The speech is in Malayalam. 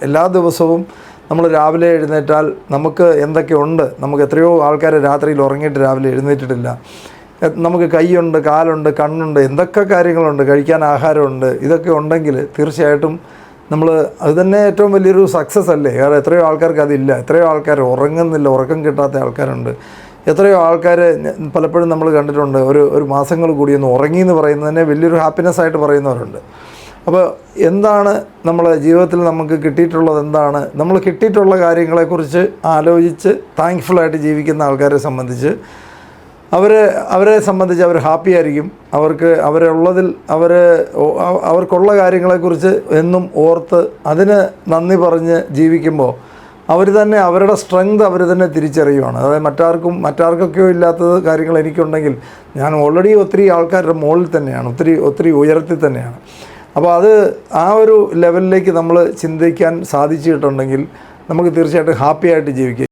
എല്ലാ ദിവസവും നമ്മൾ രാവിലെ എഴുന്നേറ്റാൽ നമുക്ക് എന്തൊക്കെയുണ്ട്, നമുക്ക് എത്രയോ ആൾക്കാർ രാത്രിയിൽ ഉറങ്ങിയിട്ട് രാവിലെ എഴുന്നേറ്റിട്ടില്ല. നമുക്ക് കൈയുണ്ട്, കാലുണ്ട്, കണ്ണുണ്ട്, എന്തൊക്കെ കാര്യങ്ങളുണ്ട്, കഴിക്കാൻ ആഹാരമുണ്ട്. ഇതൊക്കെ ഉണ്ടെങ്കിൽ തീർച്ചയായിട്ടും നമ്മൾ അത് തന്നെ ഏറ്റവും വലിയൊരു സക്സസ് അല്ലേ? കാരണം എത്രയോ ആൾക്കാർക്ക് അതില്ല. എത്രയോ ആൾക്കാർ ഉറങ്ങുന്നില്ല, ഉറക്കം കിട്ടാത്ത ആൾക്കാരുണ്ട്. എത്രയോ ആൾക്കാർ പലപ്പോഴും നമ്മൾ കണ്ടിട്ടുണ്ട്, ഒരു മാസങ്ങൾ കൂടി ഒന്ന് ഉറങ്ങി എന്ന് പറയുന്നതിനെ വലിയൊരു ഹാപ്പിനെസ് ആയിട്ട് പറയുന്നവരുണ്ട്. അപ്പോൾ എന്താണ് നമ്മളെ ജീവിതത്തിൽ നമുക്ക് കിട്ടിയിട്ടുള്ളത്, എന്താണ് നമ്മൾ കിട്ടിയിട്ടുള്ള കാര്യങ്ങളെക്കുറിച്ച് ആലോചിച്ച് താങ്ക്ഫുള്ളായിട്ട് ജീവിക്കുന്ന ആൾക്കാരെ സംബന്ധിച്ച് അവരെ സംബന്ധിച്ച് അവർ ഹാപ്പി ആയിരിക്കും. അവർക്കുള്ള കാര്യങ്ങളെക്കുറിച്ച് എന്നും ഓർത്ത് അതിന് നന്ദി പറഞ്ഞ് ജീവിക്കുമ്പോൾ അവർ തന്നെ അവരുടെ സ്ട്രെങ്ത് അവർ തന്നെ തിരിച്ചറിയുവാണ്. അതായത് മറ്റാർക്കൊക്കെയോ ഇല്ലാത്തത് കാര്യങ്ങൾ എനിക്കുണ്ടെങ്കിൽ ഞാൻ ഓൾറെഡി ഒത്തിരി ആൾക്കാരുടെ മുകളിൽ തന്നെയാണ്, ഒത്തിരി ഉയരത്തിൽ തന്നെയാണ്. അപ്പോൾ അത് ആ ഒരു ലെവലിലേക്ക് നമ്മൾ ചിന്തിക്കാൻ സാധിച്ചിട്ടുണ്ടെങ്കിൽ നമുക്ക് തീർച്ചയായിട്ടും ഹാപ്പിയായിട്ട് ജീവിക്കുക.